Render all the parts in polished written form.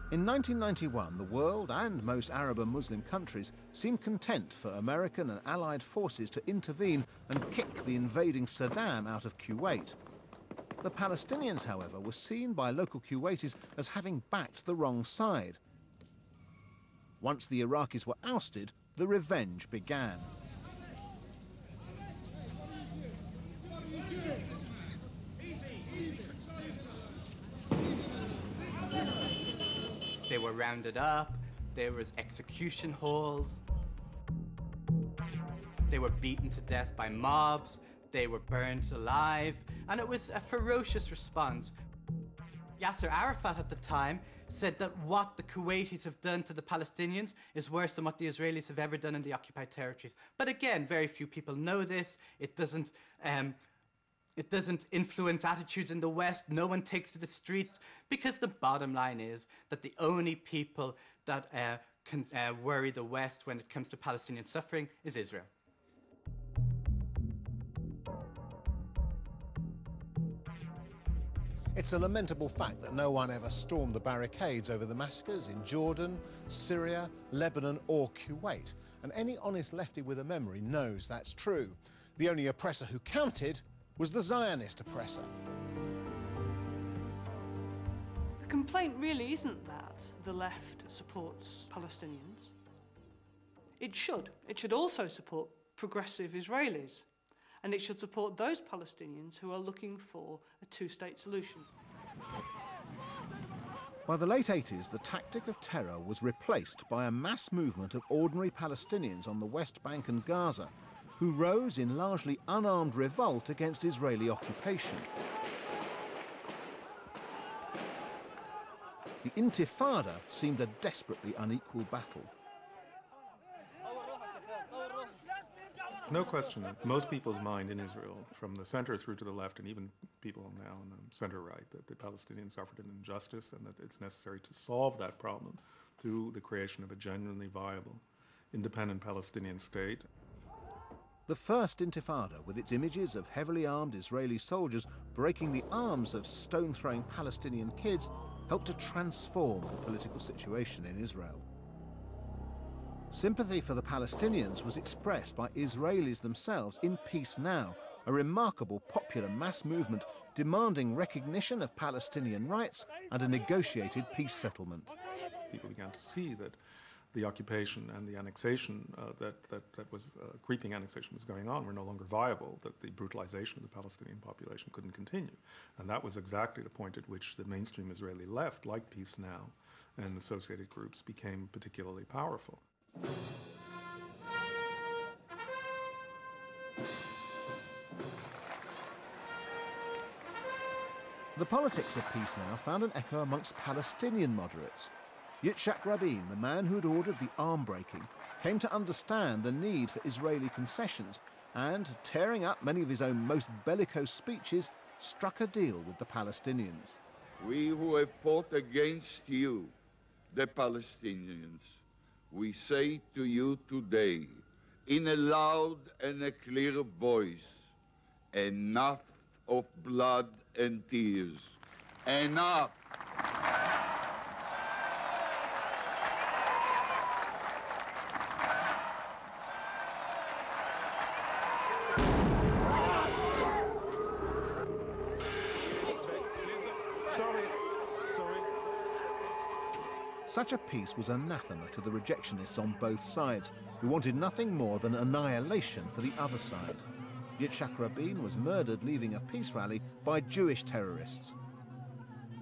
In 1991, the world and most Arab and Muslim countries seemed content for American and Allied forces to intervene and kick the invading Saddam out of Kuwait. The Palestinians, however, were seen by local Kuwaitis as having backed the wrong side. Once the Iraqis were ousted, the revenge began. They were rounded up, there was execution halls, they were beaten to death by mobs, they were burned alive, and it was a ferocious response. Yasser Arafat at the time said that what the Kuwaitis have done to the Palestinians is worse than what the Israelis have ever done in the occupied territories. But again, very few people know this. It doesn't influence attitudes in the West. No one takes to the streets, because the bottom line is that the only people that can worry the West when it comes to Palestinian suffering is Israel. It's a lamentable fact that no one ever stormed the barricades over the massacres in Jordan, Syria, Lebanon or Kuwait. And any honest lefty with a memory knows that's true. The only oppressor who counted was the Zionist oppressor. The complaint really isn't that the left supports Palestinians. It should. It should also support progressive Israelis. And it should support those Palestinians who are looking for a two-state solution. By the late 80s, the tactic of terror was replaced by a mass movement of ordinary Palestinians on the West Bank and Gaza, who rose in largely unarmed revolt against Israeli occupation. The Intifada seemed a desperately unequal battle. No question that most people's mind in Israel, from the center through to the left, and even people now on the center-right, that the Palestinians suffered an injustice and that it's necessary to solve that problem through the creation of a genuinely viable, independent Palestinian state. The first Intifada, with its images of heavily armed Israeli soldiers breaking the arms of stone-throwing Palestinian kids, helped to transform the political situation in Israel. Sympathy for the Palestinians was expressed by Israelis themselves in Peace Now, a remarkable popular mass movement demanding recognition of Palestinian rights and a negotiated peace settlement. People began to see that the occupation and the annexation, that was creeping annexation was going on, were no longer viable, that the brutalization of the Palestinian population couldn't continue. And that was exactly the point at which the mainstream Israeli left, like Peace Now and associated groups, became particularly powerful. The politics of Peace Now found an echo amongst Palestinian moderates. Yitzhak Rabin, the man who'd ordered the arm breaking, came to understand the need for Israeli concessions and, tearing up many of his own most bellicose speeches, struck a deal with the Palestinians. We who have fought against you, the Palestinians, we say to you today, in a loud and a clear voice, enough of blood and tears. Enough! Such a peace was anathema to the rejectionists on both sides, who wanted nothing more than annihilation for the other side. Yitzhak Rabin was murdered leaving a peace rally by Jewish terrorists.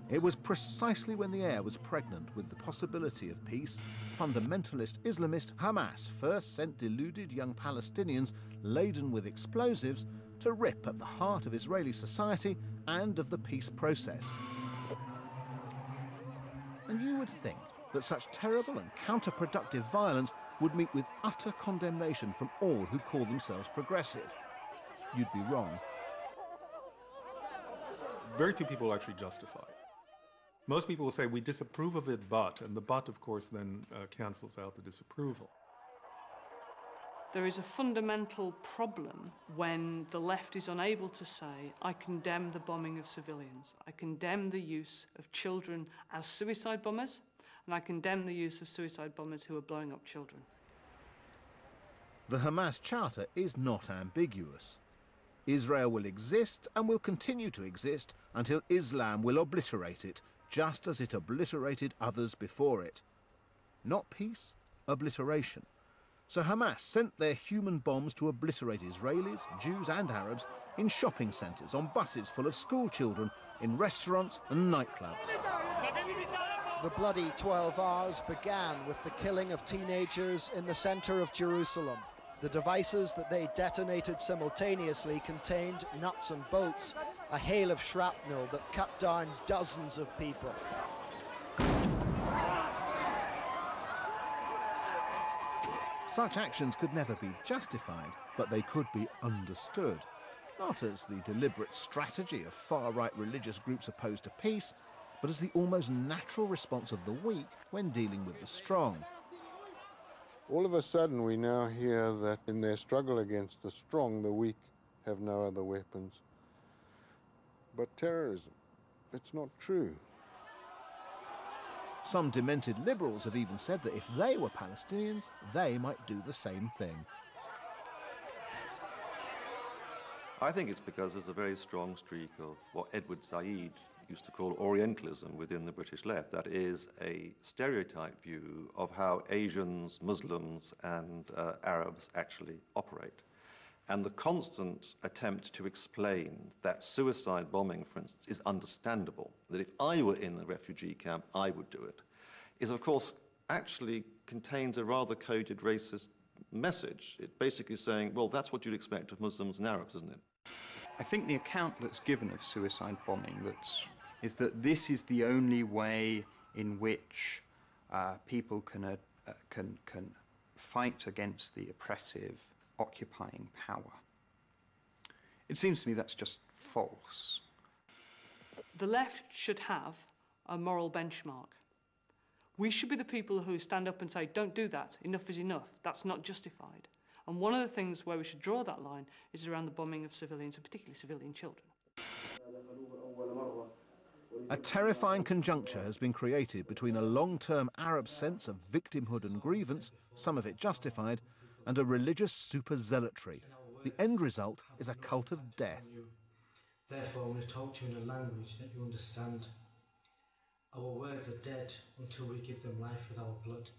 It was precisely when the air was pregnant with the possibility of peace, fundamentalist Islamist Hamas first sent deluded young Palestinians laden with explosives to rip at the heart of Israeli society and of the peace process. And you would think that such terrible and counterproductive violence would meet with utter condemnation from all who call themselves progressive. You'd be wrong. Very few people actually justify it. Most people will say, we disapprove of it, but, and the but, of course, then cancels out the disapproval. There is a fundamental problem when the left is unable to say, I condemn the bombing of civilians, I condemn the use of children as suicide bombers, and I condemn the use of suicide bombers who are blowing up children. The Hamas Charter is not ambiguous. Israel will exist and will continue to exist until Islam will obliterate it, just as it obliterated others before it. Not peace, obliteration. So Hamas sent their human bombs to obliterate Israelis, Jews and Arabs in shopping centres, on buses full of school children, in restaurants and nightclubs. The bloody 12 hours began with the killing of teenagers in the centre of Jerusalem. The devices that they detonated simultaneously contained nuts and bolts, a hail of shrapnel that cut down dozens of people. Such actions could never be justified, but they could be understood. Not as the deliberate strategy of far-right religious groups opposed to peace, but as the almost natural response of the weak when dealing with the strong. All of a sudden we now hear that in their struggle against the strong, the weak have no other weapons but terrorism. It's not true. Some demented liberals have even said that if they were Palestinians, they might do the same thing. I think it's because there's a very strong streak of what Edward Said used to call Orientalism within the British left. That is a stereotype view of how Asians, Muslims, and Arabs actually operate. And the constant attempt to explain that suicide bombing, for instance, is understandable, that if I were in a refugee camp, I would do it, is, of course, actually contains a rather coded racist message. It basically saying, well, that's what you'd expect of Muslims and Arabs, isn't it? I think the account that's given of suicide bombing is that this is the only way in which people can fight against the oppressive, occupying power. It seems to me that's just false. The left should have a moral benchmark. We should be the people who stand up and say, don't do that, enough is enough, that's not justified. And one of the things where we should draw that line is around the bombing of civilians, and particularly civilian children. A terrifying conjuncture has been created between a long-term Arab sense of victimhood and grievance, some of it justified, and a religious super-zealotry. The end result is a cult of death. Therefore, I'm going to talk to you in a language that you understand. Our words are dead until we give them life with our blood.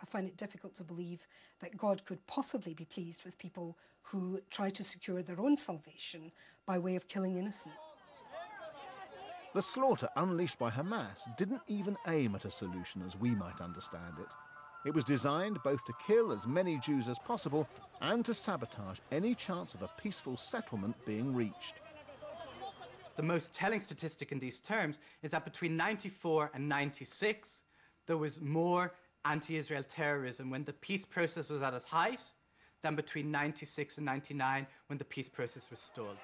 I find it difficult to believe that God could possibly be pleased with people who try to secure their own salvation by way of killing innocents. The slaughter unleashed by Hamas didn't even aim at a solution as we might understand it. It was designed both to kill as many Jews as possible and to sabotage any chance of a peaceful settlement being reached. The most telling statistic in these terms is that between 94 and 96, there was more anti-Israel terrorism when the peace process was at its height than between 96 and 99 when the peace process was stalled.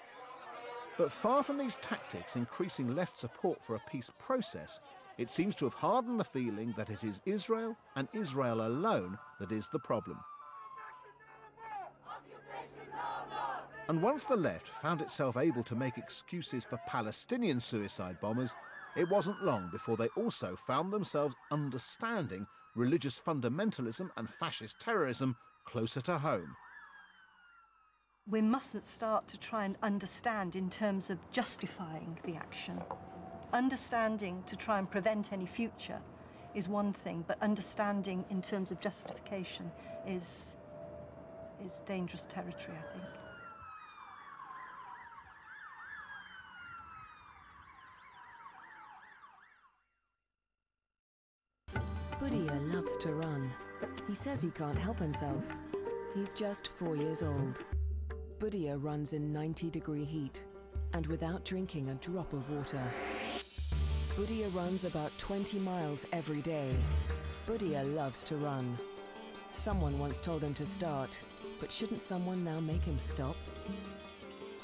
But far from these tactics increasing left support for a peace process, it seems to have hardened the feeling that it is Israel and Israel alone that is the problem. And once the left found itself able to make excuses for Palestinian suicide bombers, it wasn't long before they also found themselves understanding religious fundamentalism and fascist terrorism closer to home. We mustn't start to try and understand in terms of justifying the action. Understanding to try and prevent any future is one thing, but understanding in terms of justification is dangerous territory, I think. Budia loves to run. He says he can't help himself. He's just 4 years old. Budia runs in 90-degree heat and without drinking a drop of water. Budia runs about 20 miles every day. Budia loves to run. Someone once told him to start, but shouldn't someone now make him stop?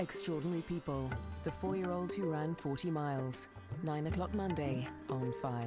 Extraordinary People, the 4-year-old who ran 40 miles. 9 o'clock Monday on 5.